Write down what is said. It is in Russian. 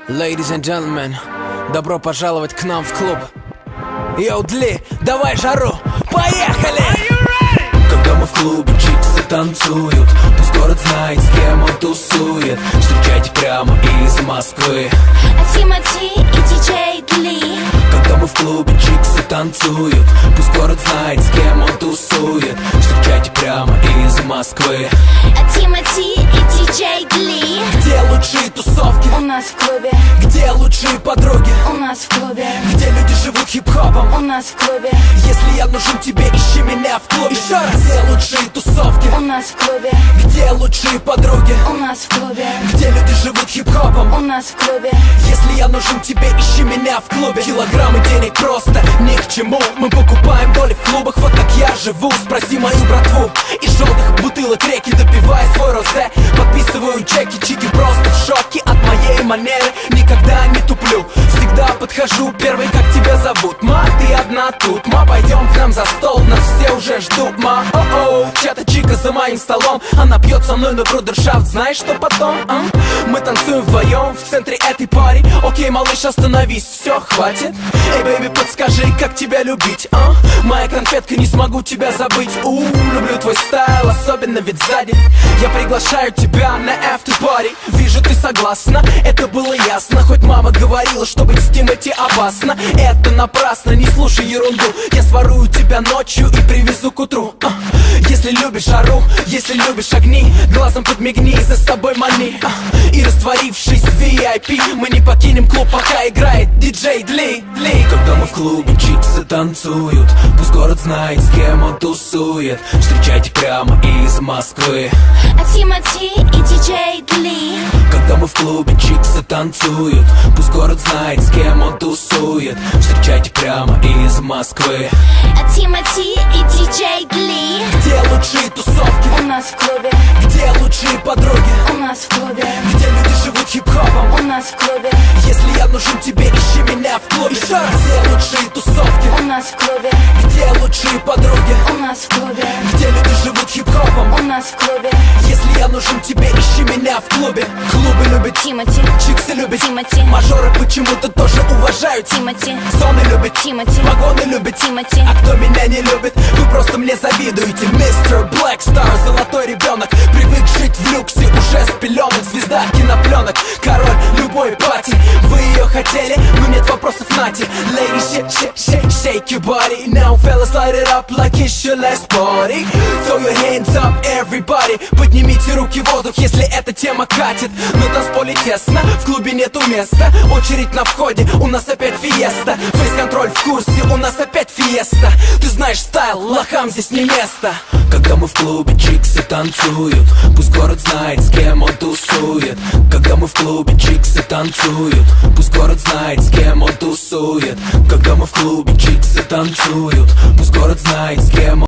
Ladies and gentlemen, добро пожаловать к нам в клуб. Йоу, Дли, давай жару, поехали! Когда мы в клубе, чиксы танцуют, пусть город знает, с кем он тусует. Встречайте прямо из Москвы Тимати и диджей Дли. Когда мы в клубе, чиксы танцуют, пусть город знает, с кем он тусует. Встречайте прямо из Москвы Тимати и диджей Дли. Где лучшие тусовки? У нас в клубе. Где лучшие подруги? У нас в клубе. Где люди живут хип-хопом? У нас в клубе. Если я нужен тебе, ищи меня в клубе. Еще раз. Где лучшие тусовки? У нас в клубе. Где лучшие подруги? У нас в клубе. Где люди живут хип-хопом? У нас в клубе. Если я нужен тебе, ищи меня в клубе. Килограммы денег просто ни к чему. Мы покупаем доли в клубах, вот как я живу. Спроси мою братву. Из желтых бутылок реки допивая свой розе. Подписываю чеки, чики просто в шоке от моей манеры. Никогда не туплю, всегда подхожу первый, как тебя зовут? Ма, ты одна тут, ма, пойдем к нам за стол, нас все уже ждут, ма. О-оу, чья-то чика за моим столом, она пьет со мной на брудершафт, знаешь, что потом? Мы танцуем вдвоем в центре этой пари. Окей, малыш, остановись, все, хватит. Эй, бэйби, подскажи, как тебя любить, Моя конфетка, не смогу тебя забыть. Люблю твой стайл, особенно ведь сзади. Я приглашаю тебя на after-party. Вижу, ты согласна, это было ясно. Хоть мама говорила, что быть с Тимати опасно. Это напрасно, не слушай ерунду. Я сворую тебя ночью и привезу к утру. Если любишь жару, если любишь огни, глазом подмигни, за собой мани. И растворившись в VIP, мы не покинем клуб, пока играет диджей Дли. Когда мы в клубе, чиксы танцуют, пусть город знает, с кем он тусует. Встречайте прямо из Москвы Тимати и диджей Дли. Когда мы в клубе, чиксы танцуют, пусть город знает, с кем он тусует. Встречайте прямо из Москвы Тимати и диджей Дли. Где лучшие тусовки? У нас в клубе. Где лучшие подруги? У нас в клубе. Где люди живут хип-хопом? У нас в клубе. Если я нужен тебе, ищи меня в клубе. Еще раз. Где лучшие тусовки? У нас в клубе. Где лучшие подруги? У нас в клубе. Где люди живут хип-хопом? У нас в клубе. Если я нужен тебе, ищи меня в клубе. Клубы любят Тимати. чиксы любят Тимати. мажоры почему-то тоже уважают Тимати. Зоны любят Тимати. вагоны любят Тимати. А кто меня не любит, вы просто мне завидуете. Мистер Блэк Стар, золотой ребенок, привык жить в люксе, уже с пеленок. Звезда кинопленок, король любой пати. Вы ее хотели, но нет вопросов, нате. Lady, shake your body. Now fellas, light it up like it's your last party. Throw your hands up, everybody. Поднимите руки в воздух, если эта тема катит. На танцполе тесно, в клубе нету места. Очередь на входе, у нас опять фиеста. Фейс-контроль в курсе, у нас опять фиеста. Ты знаешь стайл, лохам здесь не место. Когда мы в клубе, чиксы танцуют, пусть город знает, с кем он тусует. Когда мы в клубе, чиксы танцуют, пусть город знает, с кем он тусует. Когда мы в клубе, чиксы танцуют, пусть город знает, с кем он